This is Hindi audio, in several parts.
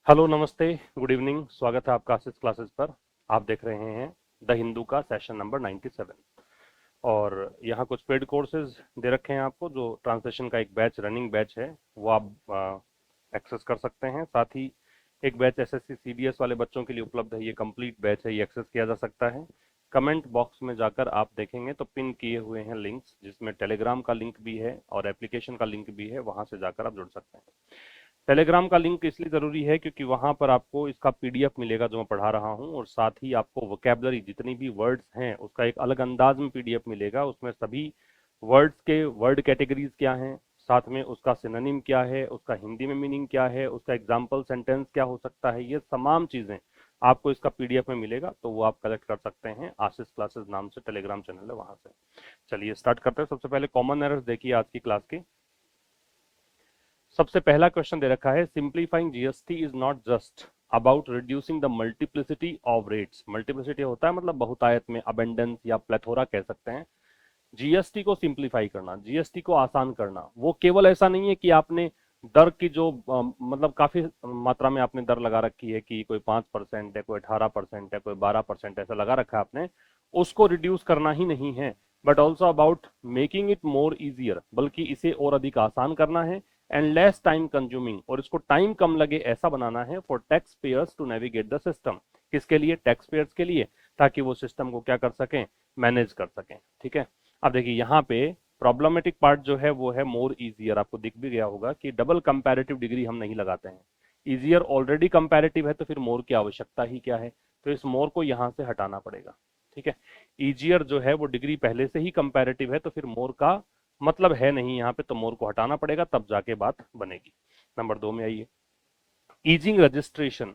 हेलो, नमस्ते, गुड इवनिंग। स्वागत है आपका आशीष क्लासेस पर। आप देख रहे हैं द हिंदू का सेशन नंबर 97 और यहाँ कुछ पेड कोर्सेज दे रखे हैं आपको। जो ट्रांसलेशन का एक बैच, रनिंग बैच है, वो आप एक्सेस कर सकते हैं। साथ ही एक बैच एसएससी सीडीएस वाले बच्चों के लिए उपलब्ध है। ये कंप्लीट बैच है, ये एक्सेस किया जा सकता है। कमेंट बॉक्स में जाकर आप देखेंगे तो पिन किए हुए हैं लिंक्स, जिसमें टेलीग्राम का लिंक भी है और एप्लीकेशन का लिंक भी है। वहां से जाकर आप जुड़ सकते हैं। टेलीग्राम का लिंक इसलिए ज़रूरी है क्योंकि वहां पर आपको इसका पीडीएफ मिलेगा जो मैं पढ़ा रहा हूं, और साथ ही आपको वोकैबुलरी, जितनी भी वर्ड्स हैं, उसका एक अलग अंदाज में पीडीएफ मिलेगा। उसमें सभी वर्ड्स के वर्ड कैटेगरीज क्या हैं, साथ में उसका सिनोनिम क्या है, उसका हिंदी में मीनिंग क्या है, उसका एग्जाम्पल सेंटेंस क्या हो सकता है, ये तमाम चीज़ें आपको इसका पीडीएफ में मिलेगा। तो वो आप कलेक्ट कर सकते हैं। आशीष क्लासेस नाम से टेलीग्राम चैनल है, वहां से। चलिए स्टार्ट करते हैं। सबसे पहले कॉमन एरर्स देखिए आज की क्लास की। सबसे पहला क्वेश्चन दे रखा है, simplifying GST is not just about reducing the multiplicity of rates. Multiplicity होता है मतलब बहुतायत में, अबेंडेंस या प्लेथोरा कह सकते हैं। जीएसटी को सिंप्लीफाई करना, जीएसटी को आसान करना, वो केवल ऐसा नहीं है कि आपने दर की जो मतलब काफी मात्रा में आपने दर लगा रखी है कि कोई 5% है, कोई 18% है, कोई 12% ऐसा लगा रखा है आपने, उसको रिड्यूस करना ही नहीं है, but also about making it more easier, बल्कि इसे और अधिक आसान करना है, एंड लेस टाइम कंज्यूमिंग, और इसको टाइम कम लगे ऐसा बनाना है, for tax payers to navigate the system. किसके लिए? टैक्स पेयर्स के लिए, ताकि वो सिस्टम को क्या कर सकें, मैनेज कर सकें। ठीक है। अब देखिए यहाँ पे प्रॉब्लमेटिक पार्ट जो है वो है मोर इजियर। आपको दिख भी गया होगा कि डबल कंपैरेटिव डिग्री हम नहीं लगाते हैं। इजियर ऑलरेडी कंपैरेटिव है, तो फिर मोर की आवश्यकता ही क्या है? तो इस मोर को यहाँ से हटाना पड़ेगा। ठीक है। इजियर जो है वो डिग्री पहले से ही कंपैरेटिव है, तो फिर मोर का मतलब है नहीं यहाँ पे, तो मोर को हटाना पड़ेगा, तब जाके बात बनेगी। नंबर 2 में आइए, ईजिंग रजिस्ट्रेशन,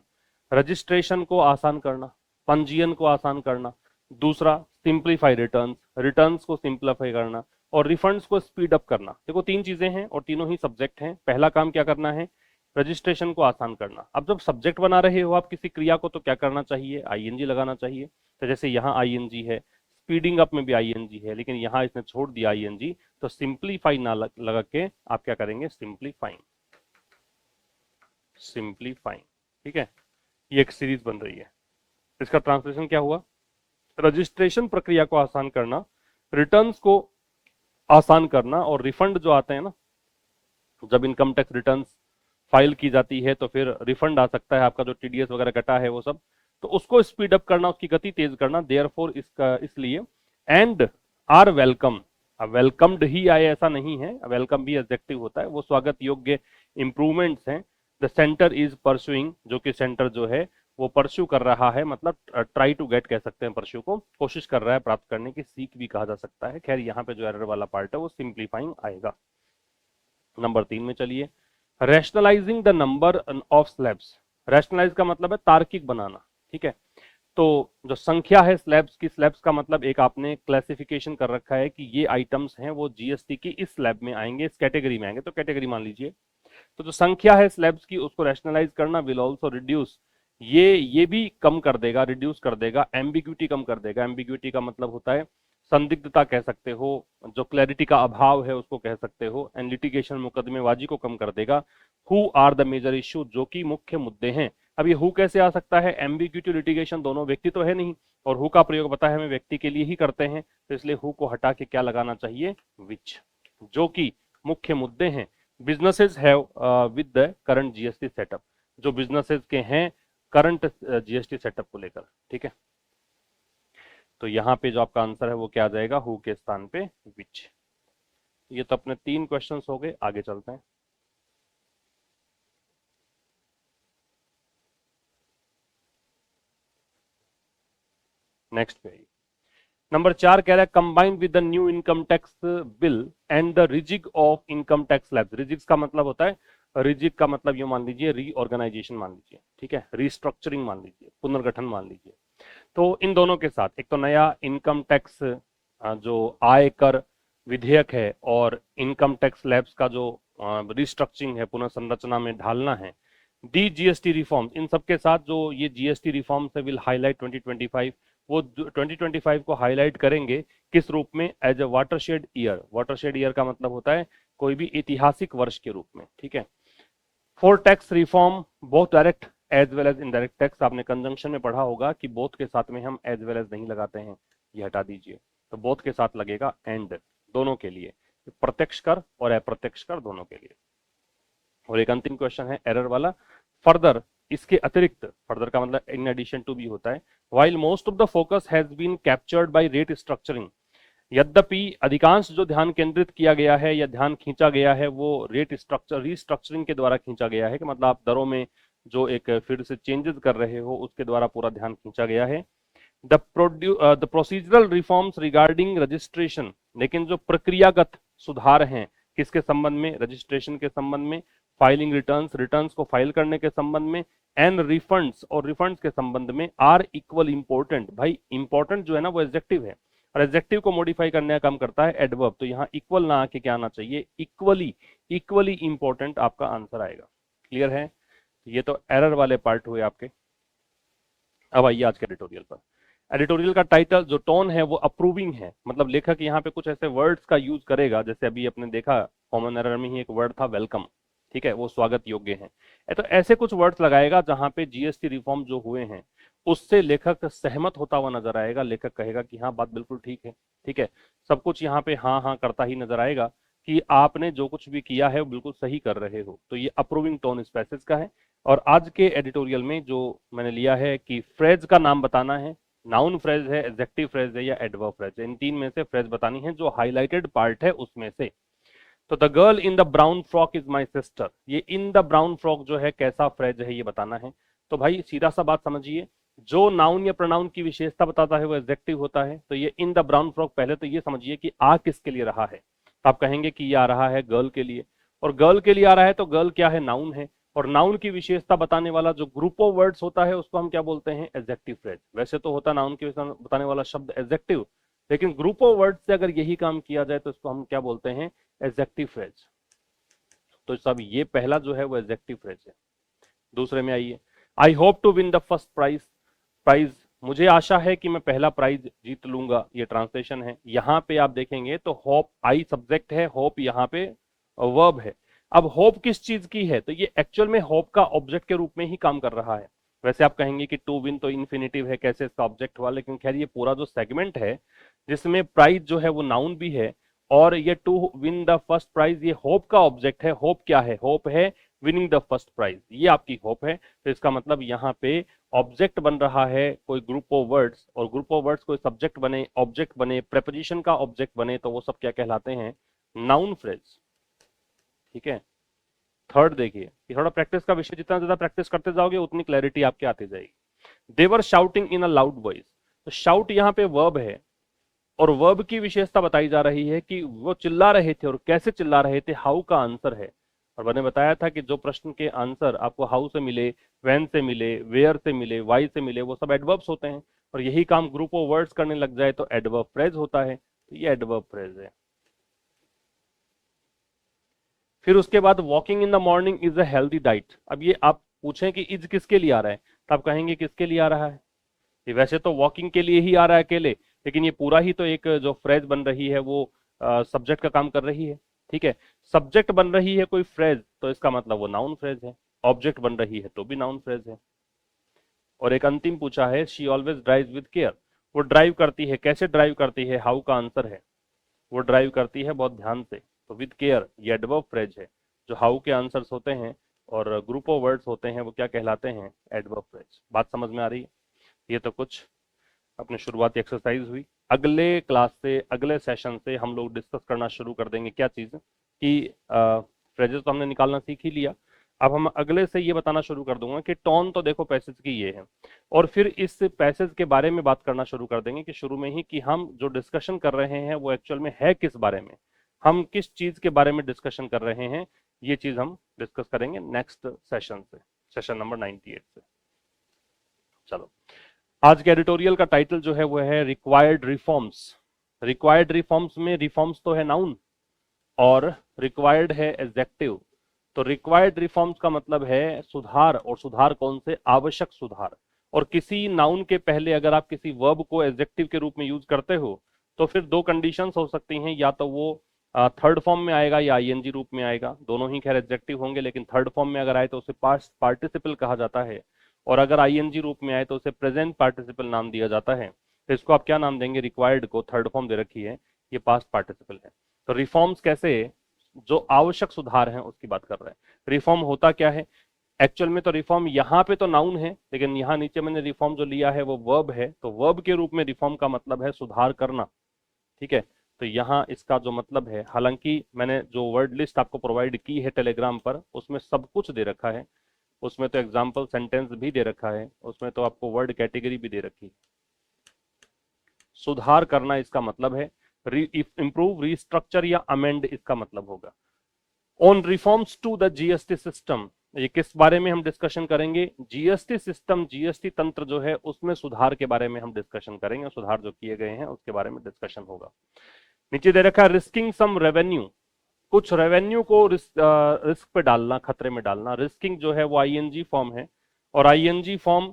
रजिस्ट्रेशन को आसान करना, पंजीयन को आसान करना। दूसरा, सिंप्लीफाई रिटर्न्स, रिटर्न्स को सिंप्लीफाई करना, और रिफंड्स को स्पीड अप करना। देखो तीन चीजें हैं और तीनों ही सब्जेक्ट हैं। पहला काम क्या करना है? रजिस्ट्रेशन को आसान करना। अब जब सब्जेक्ट बना रहे हो आप किसी क्रिया को, तो क्या करना चाहिए? आईएनजी लगाना चाहिए। तो जैसे यहाँ आईएनजी है, स्पीडिंग अप में भी आईएनजी है, लेकिन यहाँ इसने छोड़ दिया आईएनजी, तो सिंप्लीफाई ना लगा के आप क्या करेंगे? Simplifying, simplifying. ठीक है। ये एक सीरीज बन रही है। इसका ट्रांसलेशन क्या हुआ? रजिस्ट्रेशन प्रक्रिया को आसान करना, रिटर्न्स को आसान करना, और रिफंड जो आते हैं ना, जब इनकम टैक्स रिटर्न्स फाइल की जाती है तो फिर रिफंड आ सकता है, आपका जो टीडीएस वगैरह कटा है वो सब, तो उसको स्पीड अप करना, उसकी गति तेज करना। देयरफॉर इसका इसलिए एंड आर वेलकम, वेलकम्ड ही आए ऐसा नहीं है, वेलकम भी एडजेक्टिव होता है, वो स्वागत योग्य इंप्रूवमेंट्स हैं। द सेंटर इज परस्यूइंग, जो कि सेंटर जो है वो परस्यू कर रहा है, मतलब ट्राई टू गेट कह सकते हैं, परस्यू को कोशिश कर रहा है प्राप्त करने की, सीख भी कहा जा सकता है। खैर यहाँ पे जो एरर वाला पार्ट है वो सिंप्लीफाइंग आएगा। नंबर 3 में चलिए, rationalizing the number of slabs. Rationalize का मतलब है तार्किक बनाना। ठीक है। तो जो संख्या है स्लैब्स की, स्लैब्स का मतलब एक आपने क्लासिफिकेशन कर रखा है कि ये आइटम्स हैं वो जीएसटी की इस स्लैब में आएंगे, इस कैटेगरी में आएंगे, तो कैटेगरी मान लीजिए। तो जो संख्या है स्लैब्स की, उसको रैशनलाइज करना विल ऑल्सो रिड्यूस, ये भी कम कर देगा, रिड्यूस कर देगा। एम्बिग्यूटी कम कर देगा। एम्बिग्यूटी का मतलब होता है संदिग्धता कह सकते हो, जो क्लैरिटी का अभाव है उसको कह सकते हो। एंड लिटिगेशन, मुकदमेबाजी को कम कर देगा। Who are the major issue, जो कि मुख्य मुद्दे हैं। अब ये हु कैसे आ सकता है? एम्बिग्यूटी, लिटिगेशन दोनों व्यक्ति तो है नहीं, और हु का प्रयोग पता है हमें व्यक्ति के लिए ही करते हैं, तो इसलिए हु को हटा के क्या लगाना चाहिए? विच, जो कि मुख्य मुद्दे हैं। Businesses have with the current GST setup, जो बिजनेसेस के हैं करंट जीएसटी सेटअप को लेकर। ठीक है। तो यहाँ पे जो आपका आंसर है वो क्या आ जाएगा? हु के स्थान पे विच। ये तो अपने 3 क्वेश्चंस हो गए, आगे चलते हैं। नेक्स्ट पे नंबर 4 कह रहा है, combined with the new income tax bill and the rejig of income tax slabs. Rejig का मतलब होता है, रिजिग का मतलब ये मान लीजिए रीऑर्गेनाइजेशन मान लीजिए, ठीक है, रिस्ट्रक्चरिंग मान लीजिए, पुनर्गठन मान लीजिए। तो इन दोनों के साथ एक तो नया इनकम टैक्स जो आयकर विधेयक है, और इनकम टैक्स स्लैब्स का जो रिस्ट्रक्चरिंग है, पुनर्संरचना में ढालना है, दी जीएसटी रिफॉर्म्स, इन सबके साथ जो ये जीएसटी रिफॉर्म्स है विल हाईलाइट 2025, वो 2025 को हाईलाइट करेंगे। किस रूप में? As a watershed year. Watershed year का मतलब होता है कोई भी ऐतिहासिक वर्ष के रूप में। ठीक है। For tax reform both direct as well as indirect tax आपने कंजंक्शन में पढ़ा होगा कि बोथ के साथ में हम एज वेल एज नहीं लगाते हैं, ये हटा दीजिए, तो बोथ के साथ लगेगा एंड, दोनों के लिए, प्रत्यक्ष कर और अप्रत्यक्ष कर दोनों के लिए। और एक अंतिम क्वेश्चन है एरर वाला, फर्दर, इसके अतिरिक्त, फर्दर का मतलब इन एडिशन टू भी होता है, while most of the focus has been captured by rate structuring, यद्यपि अधिकांश जो ध्यान केंद्रित किया गया है या ध्यान खींचा गया है वो रेट स्ट्रक्चर रीस्ट्रक्चरिंग के द्वारा खींचा गया है, कि मतलब आप दरों में जो एक फिर से चेंजेस कर रहे हो उसके द्वारा पूरा ध्यान खींचा गया है। The procedural reforms regarding registration, लेकिन जो प्रक्रियागत सुधार हैं किसके संबंध में, रजिस्ट्रेशन के संबंध में, फाइलिंग रिटर्न्स, रिटर्न्स को फाइल करने के संबंध में, एंड रिफंड्स और रिफंड्स के संबंध में, आर इक्वल इंपॉर्टेंट। भाई इंपॉर्टेंट जो है ना वो एडजेक्टिव है, और एडजेक्टिव को मॉडिफाई करने का काम करता है एडवर्ब, तो यहाँ इक्वल ना आके क्या आना चाहिए, इक्वली, इक्वली इंपॉर्टेंट आपका आंसर आएगा। क्लियर है? ये तो एरर वाले पार्ट हुए आपके। अब आइए आज के एडिटोरियल पर। एडिटोरियल का टाइटल जो टोन है वो अप्रूविंग है, मतलब लेखक यहाँ पे कुछ ऐसे वर्ड्स का यूज करेगा, जैसे अभी अपने देखा कॉमन एरर में ही एक वर्ड था वेलकम, ठीक है, वो स्वागत योग्य है, तो ऐसे कुछ वर्ड्स लगाएगा जहां पे जीएसटी रिफॉर्म जो हुए हैं उससे लेखक सहमत होता हुआ नजर आएगा। लेखक कहेगा कि हाँ बात बिल्कुल ठीक है, ठीक है, सब कुछ यहाँ पे हाँ हाँ करता ही नजर आएगा कि आपने जो कुछ भी किया है वो बिल्कुल सही कर रहे हो। तो ये अप्रूविंग टोन इस पैसेज का है। और आज के एडिटोरियल में जो मैंने लिया है कि फ्रेज का नाम बताना है, नाउन फ्रेज है, एडजेक्टिव फ्रेज है या एडवर्ब फ्रेज है, इन तीन में से फ्रेज बतानी है, जो हाईलाइटेड पार्ट है उसमें से। तो the girl in the brown frock is my sister, ये इन द ब्राउन फ्रॉक जो है कैसा फ्रेज है ये बताना है। तो भाई सीधा सा बात समझिए, जो नाउन या प्रोनाउन की विशेषता बताता है वो एडजेक्टिव होता है। तो ये इन द ब्राउन फ्रॉक, पहले तो ये समझिए कि आ किसके लिए रहा है, तो आप कहेंगे कि ये आ रहा है गर्ल के लिए, और गर्ल के लिए आ रहा है तो गर्ल क्या है, नाउन है, और नाउन की विशेषता बताने वाला जो ग्रुप ऑफ वर्ड्स होता है उसको हम क्या बोलते हैं, एडजेक्टिव फ्रेज। वैसे तो होता नाउन की विशेषता बताने वाला शब्द एडजेक्टिव, लेकिन ग्रुप ऑफ वर्ड्स से अगर यही काम किया जाए तो इसको हम क्या बोलते हैं, एडजेक्टिव फ्रेज। तो सब ये पहला जो है वो एडजेक्टिव फ्रेज है। दूसरे में आइए, I hope to win the first prize, prize, मुझे आशा है कि मैं पहला प्राइज जीत लूंगा, ये ट्रांसलेशन है। यहाँ पे आप देखेंगे तो होप, आई सब्जेक्ट है, होप यहाँ पे वर्ब है। अब होप किस चीज की है, तो ये एक्चुअल में होप का ऑब्जेक्ट के रूप में ही काम कर रहा है। वैसे आप कहेंगे कि टू विन तो इन्फिनेटिव है, कैसे इसका ऑब्जेक्ट हुआ, लेकिन खैर ये पूरा जो सेगमेंट है जिसमें प्राइज जो है वो नाउन भी है, और ये to win the first prize ये होप का ऑब्जेक्ट है। होप क्या है, होप है विनिंग द फर्स्ट प्राइज, ये आपकी होप है। तो इसका मतलब यहाँ पे ऑब्जेक्ट बन रहा है कोई ग्रुप ऑफ वर्ड्स, और ग्रुप ऑफ वर्ड्स कोई सब्जेक्ट बने, ऑब्जेक्ट बने, प्रेपोजिशन का ऑब्जेक्ट बने, तो वो सब क्या कहलाते हैं, नाउन फ्रेज। ठीक है। थर्ड देखिए, ये थोड़ा प्रैक्टिस का विषय, जितना ज्यादा प्रैक्टिस करते जाओगे उतनी क्लैरिटी आपके आती जाएगी। They were shouting in a loud voice, तो शाउट यहाँ पे वर्ब है, और वर्ब की विशेषता बताई जा रही है कि वो चिल्ला रहे थे, और कैसे चिल्ला रहे थे, हाउ का आंसर है। और मैंने बताया था कि जो प्रश्न के आंसर आपको हाउ से मिले, व्हेन से मिले, वेयर से मिले, वाई से मिले, वो सब एडवर्ब्स होते हैं, और यही काम ग्रुप ऑफ वर्ड्स करने लग जाए तो एडवर्ब फ्रेज होता है। तो ये एडवर्ब फ्रेज है। फिर उसके बाद walking in the morning is a healthy diet. अब ये आप पूछें कि इज किसके लिए आ रहा है, तो आप कहेंगे किसके लिए आ रहा है, ये वैसे तो वॉकिंग के लिए ही आ रहा है अकेले, लेकिन ये पूरा ही तो एक जो फ्रेज बन रही है वो सब्जेक्ट का काम कर रही है। ठीक है, सब्जेक्ट बन रही है कोई फ्रेज तो इसका मतलब वो नाउन फ्रेज है, ऑब्जेक्ट बन रही है तो भी नाउन फ्रेज है। और एक अंतिम पूछा है, she always drive with care, वो ड्राइव करती है, कैसे ड्राइव करती है, हाउ का आंसर है, वो ड्राइव करती है बहुत ध्यान से, तो विद केयर ये एडवर्ब फ्रेज है। जो हाउ के आंसर्स होते हैं और ग्रुप ऑफ वर्ड्स होते हैं वो क्या कहलाते हैं, एडवर्ब फ्रेज। बात समझ में आ रही है? ये तो कुछ अपनी शुरुआती एक्सरसाइज हुई। अगले क्लास से, अगले सेशन से हम लोग डिस्कस करना शुरू कर देंगे क्या चीज कि फ्रेजेस तो हमने निकालना सीख ही लिया, अब हम अगले से ये बताना शुरू कर दूंगा कि टोन तो देखो पैसेज की ये है, और फिर इस पैसेज के बारे में बात करना शुरू कर देंगे कि शुरू में ही कि हम जो डिस्कशन कर रहे हैं वो एक्चुअल में है किस बारे में, हम किस चीज के बारे में डिस्कशन कर रहे हैं, ये चीज हम डिस्कस करेंगे नेक्स्ट सेशन से, सेशन नंबर 98 से। चलो, आज के एडिटोरियल का टाइटल जो है वो है रिक्वायर्ड रिफॉर्म्स। रिक्वायर्ड रिफॉर्म्स में रिफॉर्म्स तो है नाउन और रिक्वायर्ड है एडजेक्टिव। तो रिक्वायर्ड रिफॉर्म्स का मतलब है सुधार, और सुधार कौन से, आवश्यक सुधार। और किसी नाउन के पहले अगर आप किसी वर्ब को एडजेक्टिव के रूप में यूज करते हो तो फिर दो कंडीशंस हो सकती हैं, या तो वो थर्ड फॉर्म में आएगा या आईएनजी रूप में आएगा, दोनों ही खैर एडजेक्टिव होंगे, लेकिन थर्ड फॉर्म में अगर आए तो उसे पास्ट पार्टिसिपल कहा जाता है। और अगर आईएनजी रूप में आए तो उसे प्रेजेंट पार्टिसिपल नाम दिया जाता है। तो इसको आप क्या नाम देंगे? रिक्वायर्ड को थर्ड फॉर्म दे रखी है, ये पास्ट पार्टिसिपल है। तो रिफॉर्म्स कैसे? जो आवश्यक सुधार हैं उसकी बात कर रहे हैं। रिफॉर्म होता क्या है एक्चुअल में? तो रिफॉर्म यहाँ पे तो नाउन है, लेकिन यहाँ नीचे मैंने रिफॉर्म जो लिया है वो वर्ब है, तो वर्ब के रूप में रिफॉर्म का मतलब है सुधार करना। ठीक है, तो यहाँ इसका जो मतलब है, हालांकि मैंने जो वर्ड लिस्ट आपको प्रोवाइड की है टेलीग्राम पर, उसमें सब कुछ दे रखा है, उसमें तो एग्जाम्पल सेंटेंस भी दे रखा है, उसमें तो आपको वर्ड कैटेगरी भी दे रखी है। सुधार करना इसका मतलब है, इंप्रूव, रिस्ट्रक्चर या अमेंड इसका मतलब होगा। On reforms to the GST system, ये किस बारे में हम डिस्कशन करेंगे? जीएसटी सिस्टम, जीएसटी तंत्र जो है उसमें सुधार के बारे में हम डिस्कशन करेंगे, सुधार जो किए गए हैं उसके बारे में डिस्कशन होगा। नीचे दे रखा है रिस्किंग सम रेवेन्यू, कुछ रेवेन्यू को रिस्क पे डालना, खतरे में डालना। रिस्किंग जो है वो आईएनजी फॉर्म है, और आईएनजी फॉर्म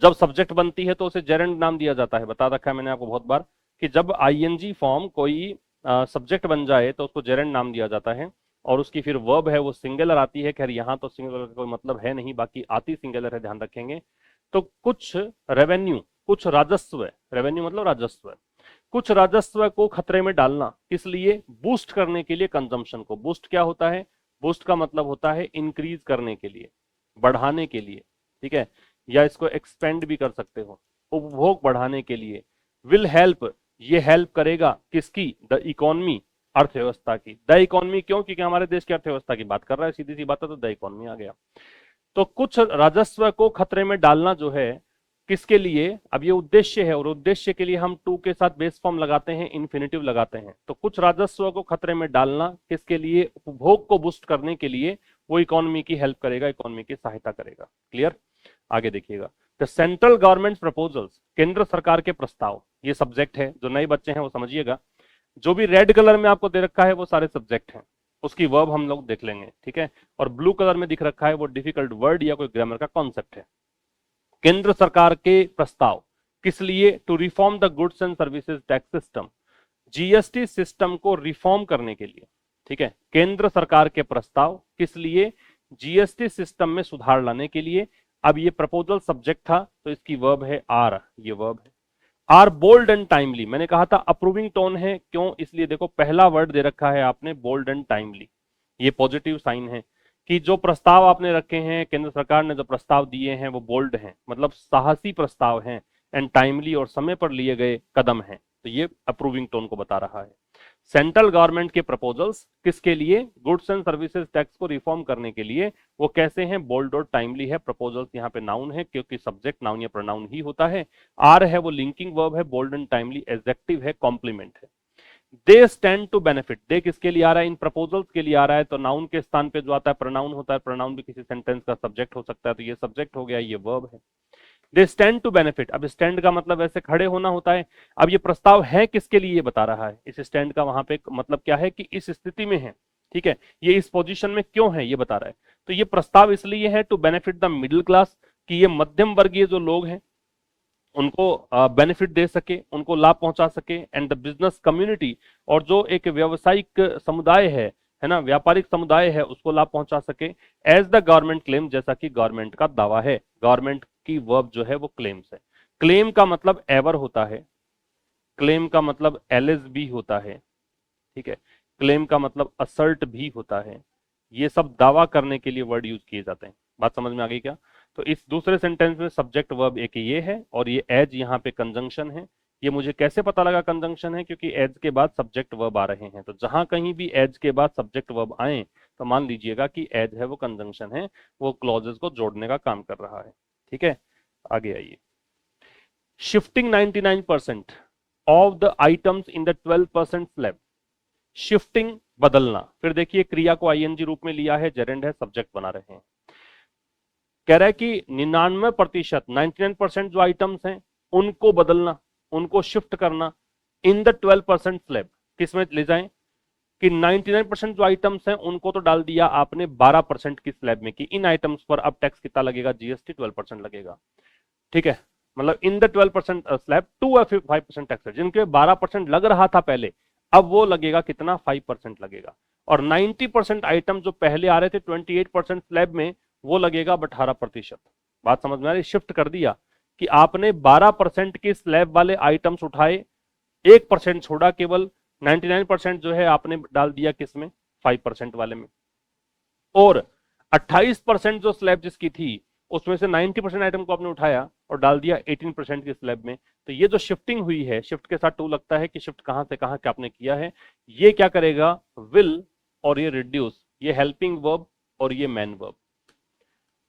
जब सब्जेक्ट बनती है तो उसे जेरेंड नाम दिया जाता है। बता रखा है मैंने आपको बहुत बार कि जब आईएनजी फॉर्म कोई सब्जेक्ट बन जाए तो उसको जेरेंड नाम दिया जाता है, और उसकी फिर वर्ब है वो सिंगुलर आती है। खैर यहाँ तो सिंगुलर का कोई मतलब है नहीं, बाकी आती सिंगुलर है, ध्यान रखेंगे। तो कुछ रेवेन्यू, कुछ राजस्व, रेवेन्यू मतलब राजस्व, कुछ राजस्व को खतरे में डालना, किस लिए? बूस्ट करने के लिए कंजम्पशन को। बूस्ट क्या होता है? बूस्ट का मतलब होता है इंक्रीज करने के लिए, बढ़ाने के लिए, ठीक है, या इसको एक्सपेंड भी कर सकते हो, उपभोग बढ़ाने के लिए। विल हेल्प, ये हेल्प करेगा किसकी? द इकोनॉमी, अर्थव्यवस्था की। द इकोनॉमी क्यों? क्योंकि हमारे देश की अर्थव्यवस्था की बात कर रहा है, सीधी सी बात है, तो द इकोनॉमी आ गया। तो कुछ राजस्व को खतरे में डालना जो है किसके लिए? अब ये उद्देश्य है, और उद्देश्य के लिए हम टू के साथ बेस फॉर्म लगाते हैं, इन्फिनिटिव लगाते हैं। तो कुछ राजस्व को खतरे में डालना किसके लिए? उपभोग को बूस्ट करने के लिए। वो इकोनॉमी की हेल्प करेगा, इकोनॉमी की सहायता करेगा। क्लियर? आगे देखिएगा, द सेंट्रल गवर्नमेंट प्रपोजल्स, केंद्र सरकार के प्रस्ताव, ये सब्जेक्ट है। जो नए बच्चे हैं वो समझिएगा, जो भी रेड कलर में आपको दे रखा है वो सारे सब्जेक्ट हैं, उसकी वर्ब हम लोग देख लेंगे, ठीक है। और ब्लू कलर में दिख रखा है वो डिफिकल्ट वर्ड या कोई ग्रामर का कॉन्सेप्ट है। केंद्र सरकार के प्रस्ताव किस लिए? To reform the goods and services tax system, GST system को रिफॉर्म करने के लिए, ठीक है। केंद्र सरकार के प्रस्ताव किस लिए? जीएसटी सिस्टम में सुधार लाने के लिए। अब ये प्रपोजल सब्जेक्ट था तो इसकी वर्ब है आर, ये वर्ब है। आर बोल्ड एंड टाइमली, मैंने कहा था अप्रूविंग टोन है, क्यों? इसलिए देखो पहला वर्ड दे रखा है आपने बोल्ड एंड टाइमली, ये पॉजिटिव साइन है कि जो प्रस्ताव आपने रखे हैं, केंद्र सरकार ने जो प्रस्ताव दिए हैं वो बोल्ड हैं, मतलब साहसी प्रस्ताव हैं, एंड टाइमली और समय पर लिए गए कदम हैं, तो ये अप्रूविंग टोन को बता रहा है। सेंट्रल गवर्नमेंट के प्रपोजल्स किसके लिए? गुड्स एंड सर्विसेज टैक्स को रिफॉर्म करने के लिए। वो कैसे हैं? बोल्ड और टाइमली है। प्रपोजल्स यहाँ पे नाउन है क्योंकि सब्जेक्ट नाउन या प्रोनाउन ही होता है। आर है वो लिंकिंग वर्ब है, बोल्ड एंड टाइमली एडजेक्टिव है, कॉम्प्लीमेंट है। दे स्टैंड टू बेनिफिट, दे किसके लिए आ रहा है? इन प्रपोजल्स के लिए आ रहा है। तो नाउन के स्थान पे जो आता है प्रोनाउन होता है, प्रोनाउन भी किसी सेंटेंस का सब्जेक्ट हो सकता है, तो ये सब्जेक्ट हो गया, ये वर्ब है। दे स्टैंड टू बेनिफिट, अब स्टैंड का मतलब ऐसे खड़े होना होता है। अब ये प्रस्ताव है किसके लिए, ये बता रहा है। इस स्टैंड का वहां पे मतलब क्या है कि इस स्थिति में है, ठीक है, ये इस पोजीशन में क्यों है ये बता रहा है। तो ये प्रस्ताव इसलिए है to benefit the middle class, कि ये मध्यम वर्गीय जो लोग हैं उनको बेनिफिट दे सके, उनको लाभ पहुंचा सके, एंड द बिजनेस कम्युनिटी, और जो एक व्यावसायिक समुदाय है ना, व्यापारिक समुदाय है, उसको लाभ पहुंचा सके। एज द गवर्नमेंट क्लेम, जैसा कि गवर्नमेंट का दावा है। गवर्नमेंट की वर्ब जो है वो क्लेम्स है। क्लेम का मतलब एवर होता है, क्लेम का मतलब एलिस भी होता है, ठीक है, क्लेम का मतलब असर्ट भी होता है। ये सब दावा करने के लिए वर्ड यूज किए जाते हैं। बात समझ में आ गई क्या? तो इस दूसरे सेंटेंस में सब्जेक्ट वर्ब एक ये है, और ये एज यहाँ पे कंजंक्शन है। ये मुझे कैसे पता लगा कंजंक्शन है? क्योंकि एज के बाद सब्जेक्ट वर्ब आ रहे हैं, तो जहां कहीं भी एज के बाद सब्जेक्ट वर्ब आए तो मान लीजिएगा कि एज है वो कंजंक्शन है, वो क्लॉजेस को जोड़ने का काम कर रहा है, ठीक है। आगे आइए, shifting 99% of the items in the 12% slab. Shifting बदलना, फिर देखिए क्रिया को आईएनजी रूप में लिया है, जेरेंड है, सब्जेक्ट बना रहे हैं। कह रहा है कि 99%, 99% जो आइटम्स हैं उनको बदलना, उनको शिफ्ट करना इन द 12% स्लैब। किसमें ले जाएं कि 99% जो आइटम्स हैं उनको तो डाल दिया आपने 12% की स्लैब में, कि इन आइटम्स पर अब टैक्स कितना लगेगा? जीएसटी 12% लगेगा, ठीक है। मतलब in the 12% slab to 5% tax है। जिनके 12% लग रहा था पहले, अब वो लगेगा कितना? 5% लगेगा। और 90% आइटम जो पहले आ रहे थे 28% स्लैब में, वो लगेगा 18%। बात समझ में आ रही? शिफ्ट कर दिया कि आपने 12% के स्लैब वाले आइटम्स उठाए, 1% छोड़ा, केवल 99% जो है आपने डाल दिया किसमें, 5% वाले में, और 28% जो स्लैब जिसकी थी उसमें से 90% आइटम को आपने उठाया और डाल दिया 18% के स्लैब में। तो ये जो शिफ्टिंग हुई है, शिफ्ट के साथ टू लगता है कि शिफ्ट कहां से कहां क्या आपने किया है, ये क्या करेगा, विल और ये रिड्यूस, ये हेल्पिंग वर्ब और ये मैन वर्ब,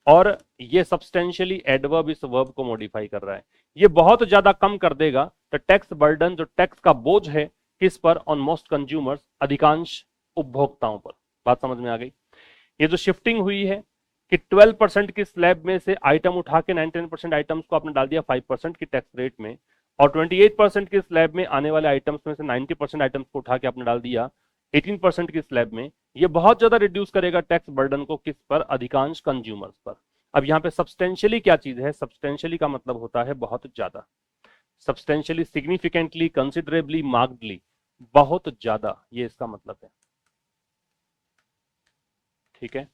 और ये सब्सटेंशियली एडवर्ब इस वर्ब को मॉडिफाई कर रहा है। ये बहुत ज्यादा कम कर देगा द टैक्स बर्डन, जो टैक्स का बोझ है किस पर, ऑन मोस्ट कंज्यूमर्स, अधिकांश उपभोक्ताओं पर। बात समझ में आ गई? ये जो शिफ्टिंग हुई है कि 12% की स्लैब में से आइटम उठा के 99% आइटम्स को आपने डाल दिया 5% की टैक्स रेट में, और 28% की स्लैब में आने वाले आइटम्स में से 90% आइटम्स को उठा के आपने डाल दिया 18% की स्लैब में, ये बहुत ज्यादा रिड्यूस करेगा टैक्स बर्डन को किस पर, अधिकांश कंज्यूमर्स पर। अब यहाँ पे सब्सटेंशियली क्या चीज है, सब्सटेंशियली का मतलब होता है बहुत ज्यादा, सब्सटेंशियली, सिग्निफिकेंटली, कंसिडरेबली, मार्क्डली, बहुत ज्यादा, ये इसका मतलब है। ठीक है,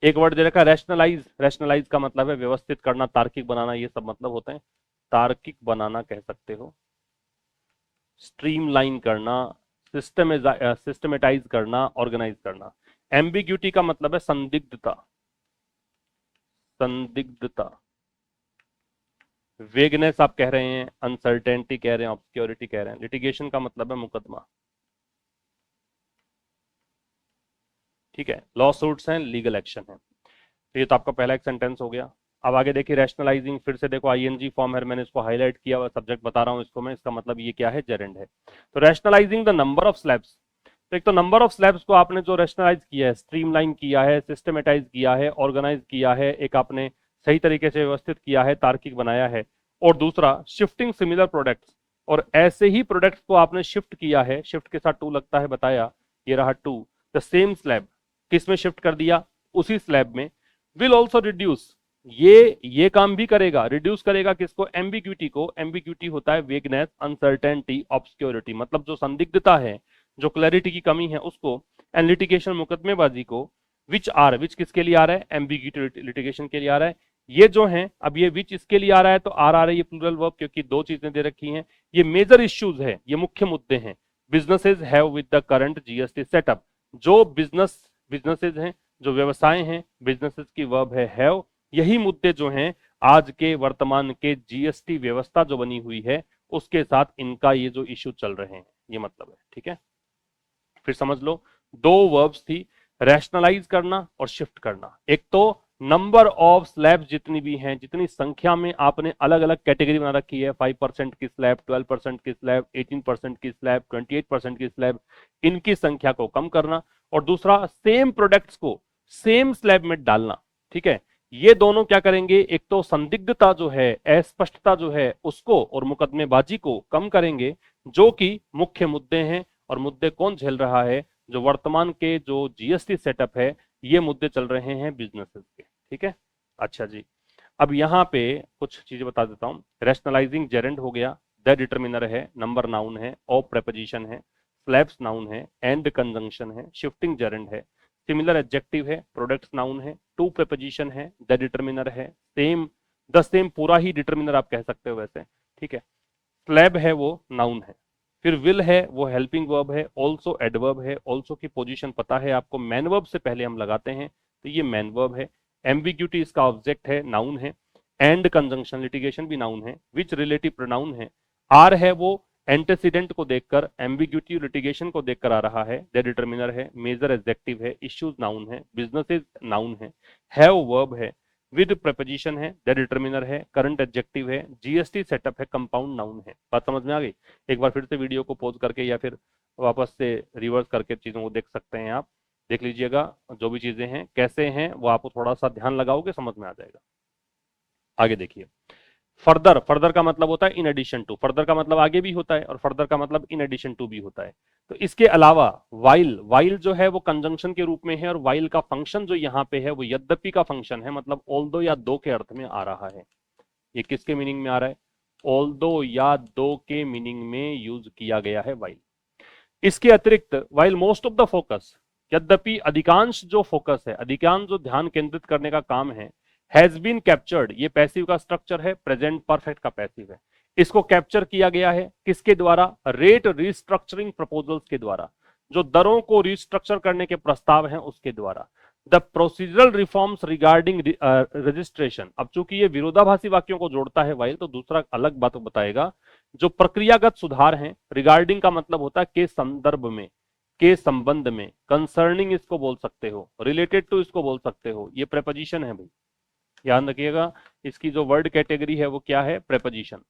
एक वर्ड दे रखा है रैशनलाइज, रैशनलाइज का मतलब है व्यवस्थित करना, तार्किक बनाना, ये सब मतलब होते हैं। तार्किक बनाना कह सकते हो, स्ट्रीमलाइन करना, सिस्टमेटाइज करना, ऑर्गेनाइज करना। एम्बिग्यूटी का मतलब है संदिग्धता, संदिग्धता। वेगनेस आप कह रहे हैं, अनसर्टेनिटी कह रहे हैं, ऑब्सक्योरिटी कह रहे हैं। लिटिगेशन का मतलब है मुकदमा। ठीक है, लॉ सूट्स हैं, लीगल एक्शन है। तो ये तो आपका पहला एक सेंटेंस हो गया। अब आगे देखिए रैशनलाइजिंग, फिर से देखो आईएनजी फॉर्म है, मैंने इसको हाईलाइट किया हुआ, सब्जेक्ट बता रहा हूं इसको मैं, इसका मतलब ये क्या है, जेरेंड है। तो rationalising the number of slabs, तो एक तो नंबर ऑफ स्लैब्स को आपने जो रैशनलाइज किया है, स्ट्रीमलाइन किया है, सिस्टमेटाइज किया है, ऑर्गेनाइज किया है, एक आपने सही तरीके से व्यवस्थित किया है, तार्किक बनाया है। और दूसरा शिफ्टिंग सिमिलर प्रोडक्ट्स, और ऐसे ही प्रोडक्ट्स को आपने शिफ्ट किया है, शिफ्ट के साथ टू लगता है बताया, ये रहा टू, द सेम स्लैब, किस में शिफ्ट कर दिया, उसी स्लैब में। विल ऑल्सो रिड्यूस, ये काम भी करेगा, रिड्यूस करेगा किसको, एम्बिग्यूटी को। एम्बिग्यूटी होता है वेगनेस, अनसर्टेनिटी, ऑब्सक्योरिटी, मतलब जो संदिग्धता है, जो क्लैरिटी की कमी है उसको, एंड लिटिगेशन, मुकदमेबाजी को, विच आर, विच किसके लिए आ रहा है, एम्बिग्यूटी लिटिगेशन के लिए आ रहा है। ये जो है, अब ये विच इसके लिए आ रहा है तो आर आ रहा है, ये प्लूरल वर्ब, क्योंकि दो चीजें दे रखी हैं। ये मेजर इश्यूज है, ये मुख्य मुद्दे हैं। Businesses have with the current GST setup, जो बिजनेसेस हैं, जो व्यवसाय हैं, बिजनेसेस की वर्ब है हैव, यही मुद्दे जो हैं आज के वर्तमान के जीएसटी व्यवस्था जो बनी हुई है उसके साथ इनका ये जो इश्यू चल रहे हैं, ये मतलब है। ठीक है, फिर समझ लो, दो वर्ब्स थी, रैशनलाइज करना और शिफ्ट करना। एक तो नंबर ऑफ स्लैब्स जितनी भी हैं, जितनी संख्या में आपने अलग अलग कैटेगरी बना रखी है, 5% की स्लैब, 12% की स्लैब, 18% की स्लैब, 28% की स्लैब, इनकी संख्या को कम करना। और दूसरा सेम प्रोडक्ट्स को सेम स्लैब में डालना। ठीक है, ये दोनों क्या करेंगे, एक तो संदिग्धता जो है, अस्पष्टता जो है उसको, और मुकदमेबाजी को कम करेंगे, जो कि मुख्य मुद्दे हैं। और मुद्दे कौन झेल रहा है, जो वर्तमान के जो जीएसटी सेटअप है, ये मुद्दे चल रहे हैं बिजनेसेस के। ठीक है, अच्छा जी, अब यहाँ पे कुछ चीजें बता देता हूँ। रैशनलाइजिंग जेरेंड हो गया, द डिटरमिनर है, नंबर नाउन है, ऑफ प्रेपोजिशन है, स्लैब्स नाउन है, एंड कंजंक्शन है, शिफ्टिंग जेरेंड है, सिमिलर एडजेक्टिव है, प्रोडक्ट्स नाउन है, टू प्रेपोजिशन है, द डिटरमिनर है, सेम, द सेम पूरा ही डिटरमिनर आप कह सकते हो वैसे। ठीक है, स्लैब है वो नाउन है, फिर विल है वो हेल्पिंग वर्ब है, ऑल्सो एडवर्ब है, ऑल्सो की पोजीशन पता है आपको, मैन वर्ब से पहले हम लगाते हैं तो ये मैन वर्ब है। एम्बिग्यूटी इसका ऑब्जेक्ट है, नाउन है। एंड कंजंक्शन, लिटिगेशन भी नाउन है। विच रिलेटिव प्रोनाउन है, आर है वो एंटेसिडेंट को देखकर, एम्बिग्यूटी लिटिगेशन को देखकर आ रहा है। द डिटरमिनर है, मेजर एडजेक्टिव है, इश्यूज नाउन है, बिजनेसेस नाउन है, हैव वर्ब है, विद प्रपोजिशन है, द डिटरमिनर है, करंट एडजेक्टिव है, जीएसटी सेटअप है, कंपाउंड नाउन है। बात समझ में आ गई? एक बार फिर से वीडियो को पॉज करके या फिर वापस से रिवर्स करके चीजों को देख सकते हैं आप, देख लीजिएगा जो भी चीजें हैं कैसे हैं, वो आपको थोड़ा सा ध्यान लगाओगे समझ में आ जाएगा। आगे देखिए, फर्दर, फर्दर का मतलब होता है इन एडिशन टू, फर्दर का मतलब आगे भी होता है और फर्दर का मतलब इन एडिशन टू भी होता है। तो इसके अलावा वाइल, वाइल जो है वो कंजंक्शन के रूप में है, और वाइल का फंक्शन जो यहाँ पे है वो यद्यपि का फंक्शन है, मतलब ऑल्दो या दो के अर्थ में आ रहा है। ये किसके मीनिंग में आ रहा है, ऑल्दो या दो के मीनिंग में यूज किया गया है वाइल। इसके अतिरिक्त while most of the focus, यद्यपि अधिकांश जो फोकस है, अधिकांश जो ध्यान केंद्रित करने का काम है, हैज बीन कैप्चर्ड, ये पैसिव का स्ट्रक्चर है, प्रेजेंट परफेक्ट का पैसिव है। इसको कैप्चर किया गया है किसके द्वारा? रेट रिस्ट्रक्चरिंग प्रपोजल्स के द्वारा, जो दरों को रिस्ट्रक्चर करने के प्रस्ताव हैं उसके द्वारा। The procedural reforms regarding registration, अब चूंकि ये विरोधाभासी वाक्यों को जोड़ता है वाइल, तो दूसरा अलग बात बताएगा। जो प्रक्रियागत सुधार हैं, रिगार्डिंग का मतलब होता है के संदर्भ में, के संबंध में, कंसर्निंग इसको बोल सकते हो, रिलेटेड टू इसको बोल सकते हो, ये प्रेपोजिशन है भाई, ध्यान रखिएगा। इसकी जो वर्ड कैटेगरी है वो क्या है? प्रेपोजिशन।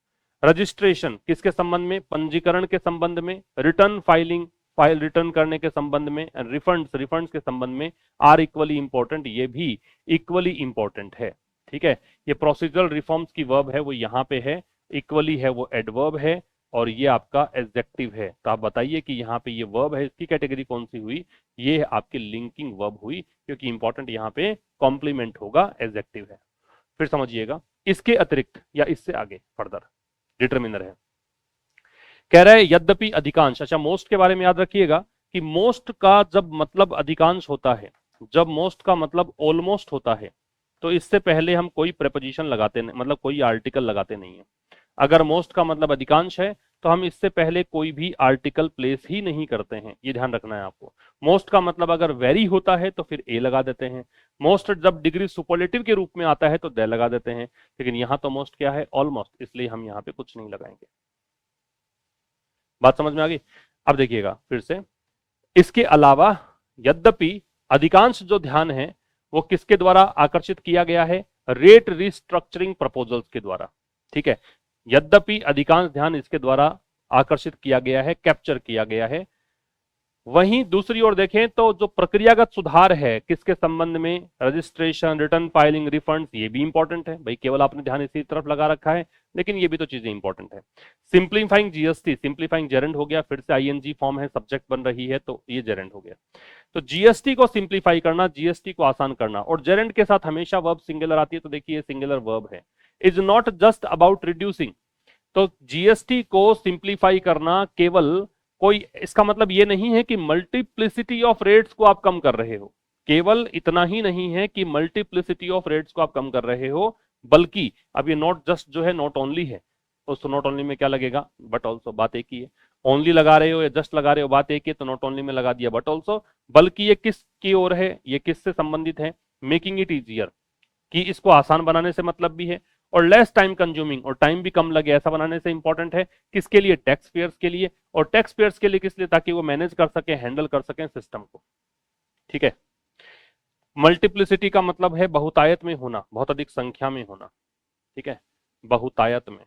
रजिस्ट्रेशन किसके संबंध में? पंजीकरण के संबंध में। रिटर्न फाइलिंग, फाइल रिटर्न करने के संबंध में। रिफंड्स, रिफंड्स के संबंध में। आर इक्वली इंपॉर्टेंट, ये भी इक्वली इंपॉर्टेंट है, ठीक है। ये प्रोसीजरल रिफॉर्म्स की वर्ब है वो यहाँ पे है, इक्वली है वो एडवर्ब है, और ये आपका एडजेक्टिव है। तो आप बताइए कि यहाँ पे ये वर्ब है, इसकी कैटेगरी कौन सी हुई? ये आपकी लिंकिंग वर्ब हुई, क्योंकि इंपॉर्टेंट यहाँ पे कॉम्प्लीमेंट होगा, एडजेक्टिव है। फिर समझिएगा, इसके अतिरिक्त या इससे आगे फर्दर डिटरमिनर है। कह रहा है यद्यपि अधिकांश, अच्छा मोस्ट के बारे में याद रखिएगा कि मोस्ट का जब मतलब अधिकांश होता है, जब मोस्ट का मतलब ऑलमोस्ट होता है, तो इससे पहले हम कोई प्रेपोजिशन लगाते नहीं, मतलब कोई आर्टिकल लगाते नहीं है। अगर मोस्ट का मतलब अधिकांश है तो हम इससे पहले कोई भी आर्टिकल प्लेस ही नहीं करते हैं, ये ध्यान रखना है आपको। मोस्ट का मतलब अगर वेरी होता है तो फिर ए लगा देते हैं। मोस्ट जब डिग्री सुपरलेटिव के रूप में आता है तो दे लगा देते हैं, लेकिन यहां तो मोस्ट क्या है? ऑलमोस्ट, इसलिए हम यहाँ पे कुछ नहीं लगाएंगे। बात समझ में आ गई? अब देखिएगा फिर से, इसके अलावा यद्यपि अधिकांश जो ध्यान है वो किसके द्वारा आकर्षित किया गया है? रेट रिस्ट्रक्चरिंग प्रपोजल्स के द्वारा, ठीक है। यद्यपि अधिकांश ध्यान इसके द्वारा आकर्षित किया गया है, कैप्चर किया गया है। वहीं दूसरी ओर देखें तो जो प्रक्रियागत सुधार है किसके संबंध में? रजिस्ट्रेशन, रिटर्न फाइलिंग, रिफंड्स, ये भी इंपॉर्टेंट है भाई, केवल आपने ध्यान इसी तरफ लगा रखा है, लेकिन ये भी तो चीजें इंपॉर्टेंट है। सिंप्लीफाइंग जीएसटी, सिंप्लीफाइंग जेरेंड हो गया, फिर से आईएनजी फॉर्म है, सब्जेक्ट बन रही है तो ये जेरेंड हो गया। तो जीएसटी को सिंप्लीफाई करना, जीएसटी को आसान करना, और जेरेंड के साथ हमेशा वर्ब सिंगुलर आती है, तो देखिए सिंगुलर वर्ब है। Is not just about reducing, तो जीएसटी को सिंप्लीफाई करना केवल कोई, इसका मतलब ये नहीं है कि मल्टीप्लिसिटी ऑफ रेट्स को आप कम कर रहे हो, केवल इतना ही नहीं है कि मल्टीप्लिसिटी ऑफ रेट्स को आप कम कर रहे हो, बल्कि अब ये नॉट जस्ट जो है नॉट ओनली है, तो नॉट ओनली में क्या लगेगा? बट ऑल्सो, बात एक ही है। ओनली लगा रहे हो या जस्ट लगा रहे हो, बात एक ही है, तो नॉट ओनली में लगा दिया बट ऑल्सो। बल्कि ये किस की ओर है? ये किससे संबंधित है? मेकिंग इट इजियर, कि इसको आसान बनाने से मतलब भी है, और लेस टाइम कंज्यूमिंग, और टाइम भी कम लगे ऐसा बनाने से इंपॉर्टेंट है। किसके लिए? टैक्स पेयर्स के लिए। और टैक्स पेयर्स के लिए किस लिए? ताकि वो मैनेज कर सके, हैंडल कर सके सिस्टम को, ठीक है। मल्टीप्लिसिटी का मतलब है बहुतायत में होना, बहुत अधिक संख्या में होना, ठीक है, बहुतायत में।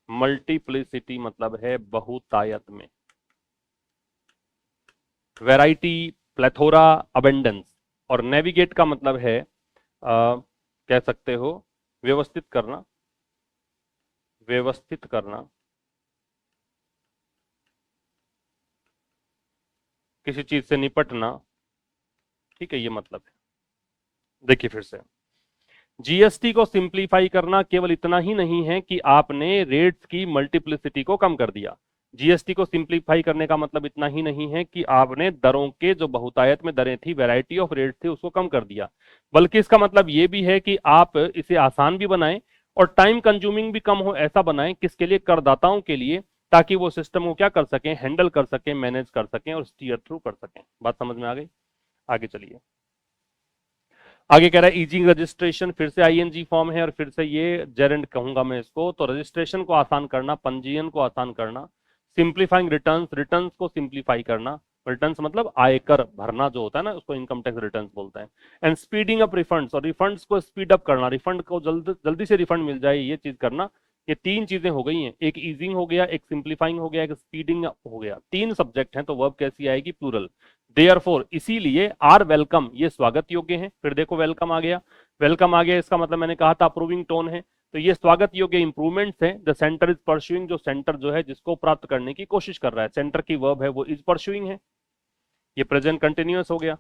मल्टीप्लिसिटी मतलब है बहुतायत में। Variety, plethora, abundance. और नेविगेट का मतलब है कह सकते हो व्यवस्थित करना, व्यवस्थित करना, किसी चीज से निपटना, ठीक है, ये मतलब है। देखिए फिर से, जीएसटी को सिंप्लीफाई करना केवल इतना ही नहीं है कि आपने रेट्स की मल्टीप्लिसिटी को कम कर दिया। जीएसटी को सिंप्लीफाई करने का मतलब इतना ही नहीं है कि आपने दरों के जो बहुतायत में दरें थी, वैरायटी ऑफ रेट थे, उसको कम कर दिया, बल्कि इसका मतलब ये भी है कि आप इसे आसान भी बनाएं और टाइम कंज्यूमिंग भी कम हो, ऐसा बनाएं। किसके लिए? करदाताओं के लिए, ताकि वो सिस्टम को क्या कर सकें? हैंडल कर सकें, मैनेज कर सकें और स्टीयर थ्रू कर सकें। बात समझ में आ गई? आगे चलिए, आगे कह रहा है ईजिंग रजिस्ट्रेशन, फिर से आईएनजी फॉर्म है और फिर से ये जेरेंड कहूंगा मैं इसको। तो रजिस्ट्रेशन को आसान करना, पंजीयन को आसान करना। सिंप्लीफाइंग रिटर्न्स, रिटर्न्स को सिंप्लीफाई करना। रिटर्न्स मतलब आयकर भरना जो होता है ना, उसको इनकम टैक्स रिटर्न्स बोलते हैं। एंड स्पीडिंग अप रिफंड्स, और रिफंड्स को स्पीड अप करना, रिफंड को जल्दी से रिफंड मिल जाए, ये चीज करना। ये तीन चीजें हो गई हैं, एक ईजिंग हो गया, एक सिंप्लीफाइंग हो गया, एक स्पीडिंग अप हो गया। तीन सब्जेक्ट हैं, तो वर्ब कैसी आएगी? प्लूरल। देयरफॉर, इसीलिए, आर वेलकम, ये स्वागत योग्य है। फिर देखो वेलकम आ गया, वेलकम आ गया, इसका मतलब मैंने कहा था अप्रूविंग टोन है, तो ये स्वागत योग्य इंप्रूवमेंट्स है। द सेंटर इज परस्यूइंग, जो सेंटर जो है जिसको प्राप्त करने की कोशिश कर रहा है, सेंटर की वर्ब है वो इज परस्यूइंग है। ये प्रेजेंट कंटिन्यूअस हो गया,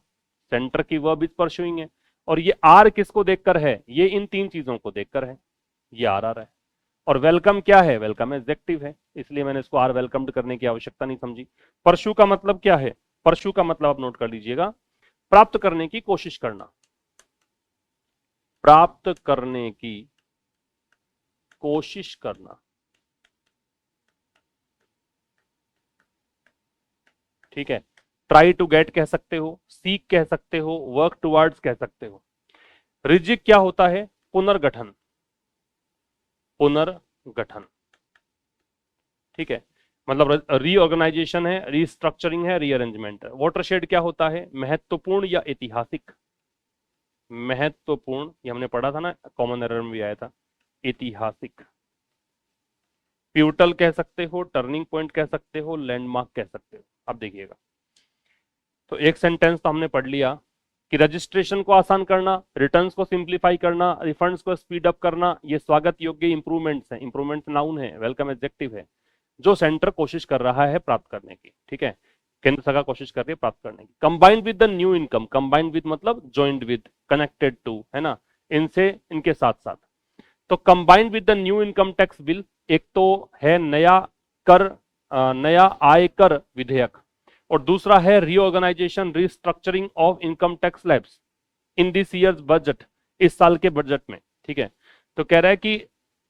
सेंटर की वर्ब इज परस्यूइंग है। और ये आर किसको देखकर है? ये इन तीन चीजों को देखकर है, ये आर आ रहा है। और वेलकम क्या है? वेलकम एडजेक्टिव है, इसलिए मैंने इसको आर वेलकम्ड करने की आवश्यकता नहीं समझी। परस्यू का मतलब क्या है? परस्यू का मतलब आप नोट कर लीजिएगा, प्राप्त करने की कोशिश करना, प्राप्त करने की कोशिश करना। ठीक है, ट्राई टू गेट कह सकते हो, सीक कह सकते हो, वर्क टुवर्ड्स कह सकते हो। रिजिक क्या होता है? पुनर्गठन, पुनर्गठन। ठीक है, मतलब रीऑर्गेनाइजेशन है, रीस्ट्रक्चरिंग है, रीअरेंजमेंट है। वाटरशेड क्या होता है? महत्वपूर्ण या ऐतिहासिक। महत्वपूर्ण, ये हमने पढ़ा था ना, कॉमन एरर में भी आया था। ऐतिहासिक। प्यूटल कह सकते हो, टर्निंग पॉइंट कह सकते हो, लैंडमार्क कह सकते हो। अब देखिएगा, तो एक सेंटेंस तो हमने पढ़ लिया कि रजिस्ट्रेशन को आसान करना, रिटर्न्स को सिंप्लीफाई करना, रिफंड्स को स्पीड अप करना, ये स्वागत योग्य इंप्रूवमेंट्स हैं। इंप्रूवमेंट नाउन है, वेलकम एडजेक्टिव है, जो सेंटर कोशिश कर रहा है प्राप्त करने की। ठीक है, केंद्र सरकार कोशिश कर रही है प्राप्त करने की। Combined with the new income, combined with मतलब ज्वाइंट विद, कनेक्टेड टू, है ना, इनसे, इनके साथ साथ। तो combined with the new income tax bill, एक तो है नया कर, नया आयकर विधेयक, और दूसरा है reorganization, restructuring of income tax slabs in this year's budget, इस साल के बजट में। ठीक है, तो कह रहा है कि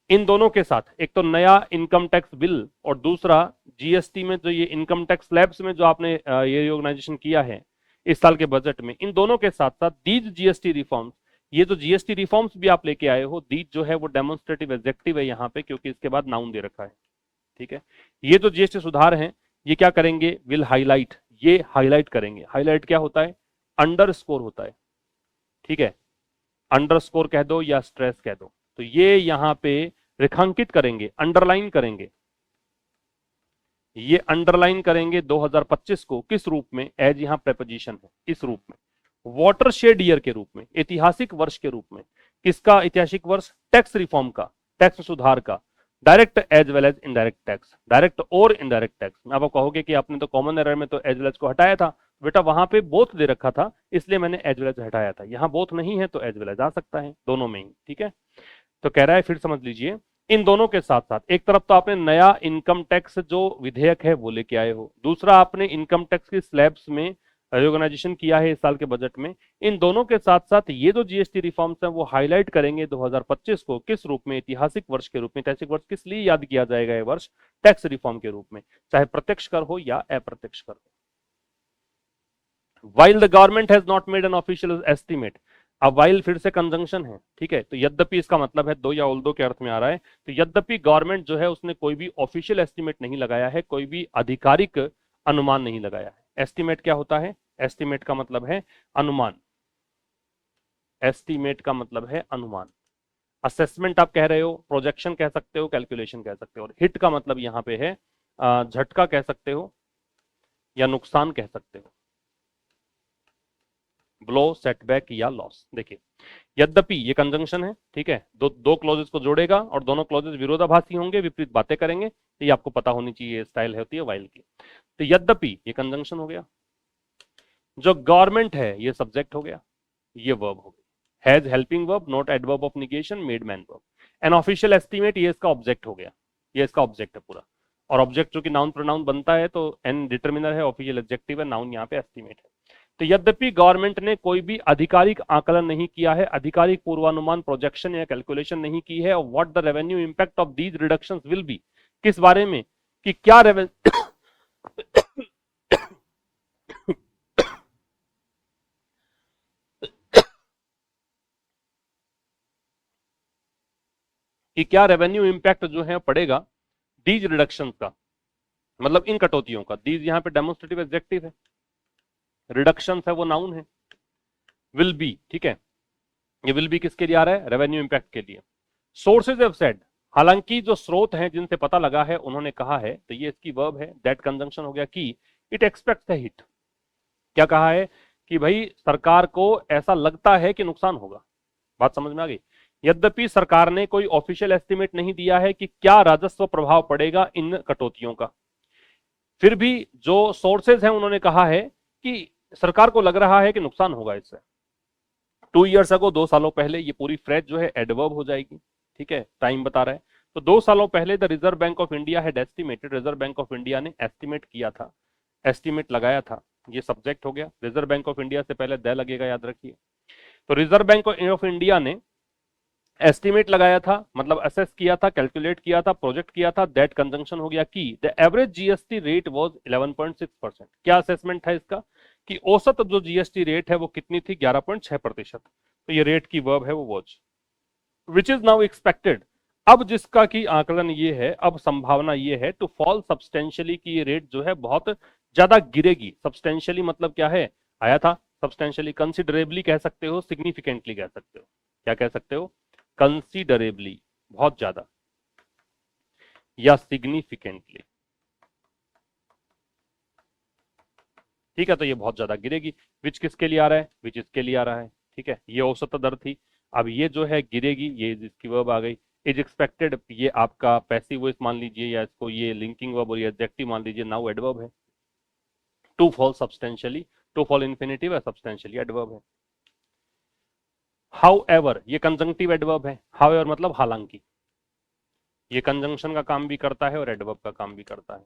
इन दोनों के साथ, एक तो नया इनकम टैक्स बिल और दूसरा जीएसटी में जो ये इनकम टैक्स स्लैब्स में जो आपने ये रीऑर्गेनाइजेशन किया है इस साल के बजट में, इन दोनों के साथ साथ दीज जीएसटी रिफॉर्म्स, ये जो जीएसटी रिफॉर्म्स भी आप लेके आए हो, दीज जो है वो डेमोन्स्ट्रेटिव एडजेक्टिव है यहाँ पे, क्योंकि इसके बाद नाउन दे रखा है। ठीक है, ये जो जीएसटी सुधार हैं, ये क्या करेंगे? विल हाईलाइट, ये हाईलाइट करेंगे। हाईलाइट क्या होता है? अंडरस्कोर होता है। ठीक है, अंडरस्कोर कह दो या स्ट्रेस कह दो, तो ये यहां पे रेखांकित करेंगे, अंडरलाइन करेंगे। ये अंडरलाइन करेंगे 2025 को, किस रूप में? एज यहां प्रेपोजिशन है, इस रूप में, वाटरशेड ईयर के रूप में, ऐतिहासिक वर्ष के रूप में। किसका ऐतिहासिक वर्ष? टैक्स रिफॉर्म का, टैक्स सुधार का। Direct as well as indirect tax, direct और इनडायरेक्ट टैक्स। आप कहोगे कि आपने तो कॉमन एरर में तो एज वेल एज को हटाया था। बेटा वहां पे बोथ दे रखा था, इसलिए मैंने एज वेल एज हटाया था। यहाँ बोथ नहीं है तो एज वेल एज आ सकता है, दोनों में ही। ठीक है, तो कह रहा है, फिर समझ लीजिए, इन दोनों के साथ साथ एक तरफ तो आपने नया इनकम टैक्स जो विधेयक है वो लेके आए हो, दूसरा आपने इनकम टैक्स की स्लैब्स में रिऑर्गेनाइजेशन किया है इस साल के बजट में। इन दोनों के साथ साथ ये जो जीएसटी रिफॉर्म्स हैं वो हाईलाइट करेंगे 2025 को, किस रूप में? ऐतिहासिक वर्ष के रूप में। ऐतिहासिक वर्ष किस लिए याद किया जाएगा? ये वर्ष टैक्स रिफॉर्म के रूप में, चाहे प्रत्यक्ष कर हो या अप्रत्यक्ष कर हो। while the government has not made an official estimate, अब while फिर से कंजंक्शन है। ठीक है, तो यद्यपि इसका मतलब है दो या ऑल्दो के अर्थ में आ रहा है। तो यद्यपि गवर्नमेंट जो है उसने कोई भी ऑफिशियल एस्टिमेट नहीं लगाया है, कोई भी आधिकारिक अनुमान नहीं लगाया है। एस्टिमेट क्या होता है? एस्टिमेट का मतलब है अनुमान, एस्टिमेट का मतलब है अनुमान। असेसमेंट आप कह रहे हो, प्रोजेक्शन कह सकते हो, कैलकुलेशन कह सकते हो। और हिट का मतलब यहां पे है झटका कह सकते हो या नुकसान कह सकते हो, ब्लो, सेटबैक या लॉस। देखिए, यद्यपि ये कंजंक्शन है। ठीक है, दो दो क्लॉजेस को जोड़ेगा और दोनों क्लॉजेस विरोधाभासी होंगे, विपरीत बातें करेंगे। तो ये आपको पता होनी चाहिए, स्टाइल होती है वाइल की। तो यद्यपि ये कंजंक्शन हो गया, जो गवर्नमेंट है ये सब्जेक्ट हो गया, ये वर्ब हो गया, has helping verb, not adverb of negation, made man verb. An official estimate, ये इसका ऑब्जेक्ट हो गया, ये इसका ऑब्जेक्ट है पूरा। और ऑब्जेक्ट जो कि नाउन प्रोनाउन बनता है, तो एन डिटर्मिनर है, ऑफिशियल एडजेक्टिव है, नाउन यहाँ पे एस्टिमेट है। तो यद्यपि गवर्नमेंट ने कोई भी आधिकारिक आकलन नहीं किया है, आधिकारिक पूर्वानुमान, प्रोजेक्शन या कैलकुलेशन नहीं की है, और what the revenue impact of these reductions will be, किस बारे में, कि क्या कि क्या रेवेन्यू इंपैक्ट जो है पड़ेगा दीज रिडक्शन का, मतलब इन कटौतियों का। दीज यहाँ पे डेमोन्स्ट्रेटिव एडजेक्टिव है, रिडक्शन है वो नाउन है। विल बी, ठीक है, ये विल बी किसके लिए आ रहा है? रेवेन्यू इंपैक्ट के लिए। सोर्सेज हैव सेड, हालांकि जो स्रोत हैं जिनसे पता लगा है उन्होंने कहा है, तो ये इसकी वर्ब है। दैट कंजंक्शन हो गया कि इट एक्सपेक्ट्स द हिट। क्या कहा है? कि भाई सरकार को ऐसा लगता है कि नुकसान होगा। बात समझ में आ गई? यद्यपि सरकार ने कोई ऑफिशियल एस्टिमेट नहीं दिया है कि क्या राजस्व प्रभाव पड़ेगा इन कटौतियों का, फिर भी जो सोर्सेज हैं उन्होंने कहा है कि सरकार को लग रहा है कि नुकसान होगा इससे। 2 ईयर्स अगो, 2 सालों पहले, ये पूरी फ्रेज जो है एडवर्ब हो जाएगी। ठीक है, टाइम बता रहा है। तो 2 सालों पहले the reserve bank of India had estimated, reserve bank of India ने एस्टिमेट किया था, एस्टिमेट लगाया था। ये सब्जेक्ट हो गया। रिजर्व बैंक ऑफ इंडिया से पहले द लगेगा, याद रखिए। तो रिजर्व बैंक ऑफ इंडिया ने एस्टिमेट लगाया था, मतलब असेस किया था, कैलकुलेट किया था, प्रोजेक्ट किया था, दैट कंजंक्शन हो गया कि the average GST rate was 11.6%। क्या असेसमेंट है इसका कि औसत जो जीएसटी रेट है वो कितनी थी, 11.6%। तो ये रेट की वर्ब है वो was, which is now expected. अब जिसका की आकलन ये है, अब संभावना ये है टू फॉल सब्सटेंशियली, कि ये रेट जो है बहुत ज्यादा गिरेगी। सब्सटेंशियली मतलब क्या है, आया था सब्सटेंशियली, कंसिडरेबली कह सकते हो, सिग्निफिकेंटली कह सकते हो। क्या कह सकते हो, कंसिडरेबली बहुत ज्यादा, या सिग्निफिकेंटली। ठीक है, तो ये बहुत ज्यादा गिरेगी। विच किसके लिए आ रहा है, विच इसके लिए आ रहा है। ठीक है, ये औसत दर थी, अब ये जो है गिरेगी, ये इसकी वर्ब आ गई। इज एक्सपेक्टेड, ये आपका पैसिव वॉइस मान लीजिए, या इसको ये लिंकिंग वर्ब और ये एडजेक्टिव मान लीजिए, नाउ एडवर्ब है। To fall substantially, to fall infinitive है, सब्सटेंशियली एडवर्ब है। हाउ एवर, ये कंजंक्टिव एडवर्ब है। हाउ एवर मतलब हालांकि, ये कंजंक्शन का काम भी करता है और एडवर्ब का काम भी करता है।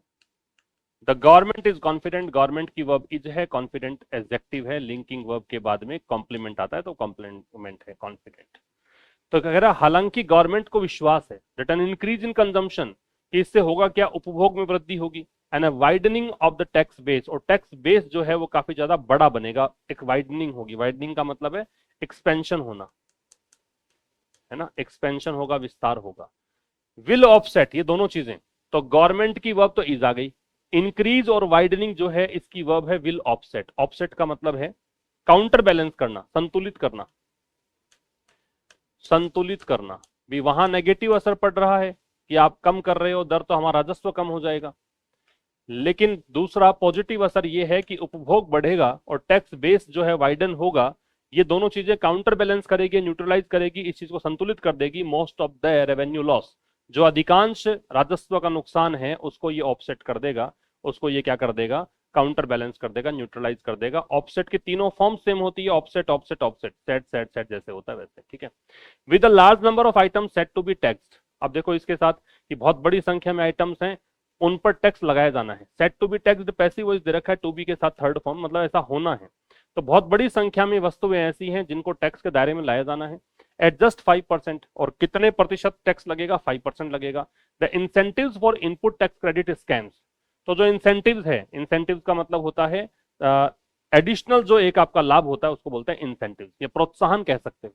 The government is confident, government की वर्ब इज है, कॉन्फिडेंट एडजेक्टिव है, लिंकिंग वर्ब के बाद में कॉम्प्लीमेंट आता है तो कॉम्प्लीमेंट है कॉन्फिडेंट। तो कह रहा हालांकि गवर्नमेंट को विश्वास है that an increase in consumption, कि इससे होगा क्या, उपभोग में वृद्धि होगी, and a widening of the tax base, और टैक्स बेस जो है वो काफी ज्यादा बड़ा बनेगा, एक वाइडनिंग होगी। वाइडनिंग का मतलब है एक्सपेंशन होना, है ना, एक्सपेंशन होगा, विस्तार होगा। विल ऑफसेट, ये दोनों चीजें, तो गवर्नमेंट की वर्ब तो इज आ गई, इंक्रीज और वाइडनिंग जो है इसकी वर्ब है विल ऑफसेट। ऑफसेट का मतलब है काउंटर बैलेंस करना, संतुलित करना, संतुलित करना। भी वहां नेगेटिव असर पड़ रहा है कि आप कम कर रहे हो दर, तो हमारा राजस्व कम हो जाएगा, लेकिन दूसरा पॉजिटिव असर यह है कि उपभोग बढ़ेगा और टैक्स बेस जो है वाइडन होगा। ये दोनों चीजें काउंटर बैलेंस करेगी, न्यूट्रलाइज करेगी, इस चीज को संतुलित कर देगी। Most of the revenue loss, जो अधिकांश राजस्व का नुकसान है उसको ये ऑफसेट कर देगा, उसको ये क्या कर देगा, काउंटर बैलेंस कर देगा, न्यूट्रलाइज कर देगा। ऑफसेट की तीनों फॉर्म सेम होती है, offset offset offset, set set set जैसे होता है वैसे। ठीक है, with a large number of item set to be taxed. अब देखो इसके साथ कि बहुत बड़ी संख्या में आइटम्स हैं, उन पर टैक्स लगाया जाना है। Set to be taxed passive voice दे रखा है, टू बी के साथ थर्ड फॉर्म, मतलब ऐसा होना है। तो बहुत बड़ी संख्या में वस्तुएं ऐसी हैं जिनको टैक्स के दायरे में लाया जाना है। एडजस्ट 5%, और कितने प्रतिशत टैक्स लगेगा, 5% लगेगा। The incentives for input tax credit scams, तो जो इंसेंटिव्स है, इंसेंटिव्स का मतलब होता है एडिशनल जो एक आपका लाभ होता है उसको बोलते हैं इंसेंटिव्स, ये प्रोत्साहन कह सकते हैं।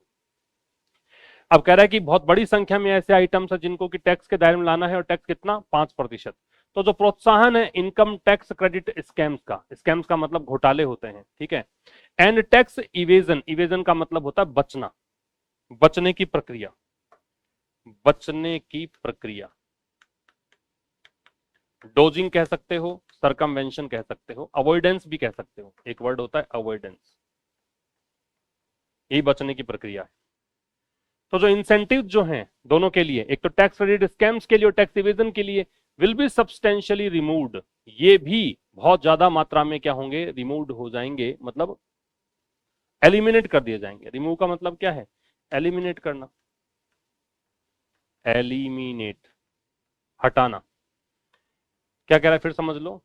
अब कह रहा है कि बहुत बड़ी संख्या में ऐसे आइटम्स है जिनको कि टैक्स के दायरे में लाना है, और टैक्स कितना, 5%। तो जो प्रोत्साहन है इनकम टैक्स क्रेडिट स्कैम्स का, स्कैम्स का मतलब घोटाले होते हैं, ठीक है। एंड टैक्स इवेजन, इवेजन का मतलब होता है बचना, बचने की प्रक्रिया, बचने की प्रक्रिया। डोजिंग कह सकते हो, सरकमवेंशन कह सकते हो, अवॉइडेंस भी कह सकते हो, एक वर्ड होता है अवॉइडेंस, यही बचने की प्रक्रिया है। तो जो इंसेंटिव जो हैं दोनों के लिए, एक तो टैक्स क्रेडिट स्कैम्स के लिए और टैक्स इवेजन के लिए, विल बी सब्सटेंशियली रिमूव्ड, ये भी बहुत ज्यादा मात्रा में क्या होंगे, रिमूव्ड हो जाएंगे, मतलब एलिमिनेट कर दिए जाएंगे। रिमूव का मतलब क्या है, एलिमिनेट करना, एलिमिनेट, हटाना। क्या कह रहा है फिर समझ लो,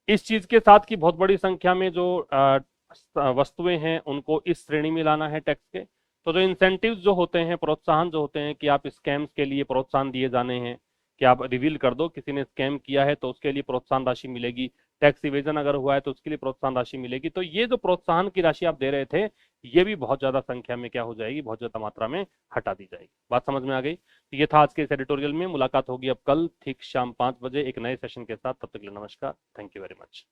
इस चीज के साथ की बहुत बड़ी संख्या में जो वस्तुएं हैं उनको इस श्रेणी में लाना है टैक्स के। तो जो इंसेंटिव्स जो होते हैं, प्रोत्साहन जो होते हैं, कि आप स्कैम्स के लिए प्रोत्साहन दिए जाने हैं, कि आप रिवील कर दो किसी ने स्कैम किया है तो उसके लिए प्रोत्साहन राशि मिलेगी, टैक्स इवेजन अगर हुआ है तो उसके लिए प्रोत्साहन राशि मिलेगी। तो ये जो प्रोत्साहन की राशि आप दे रहे थे, ये भी बहुत ज्यादा संख्या में क्या हो जाएगी, बहुत ज्यादा मात्रा में हटा दी जाएगी। बात समझ में आ गई। तो ये था आज के इस एडिटोरियल में। मुलाकात होगी अब कल ठीक शाम 5 बजे एक नए सेशन के साथ। तब तक के लिए नमस्कार, थैंक यू वेरी मच।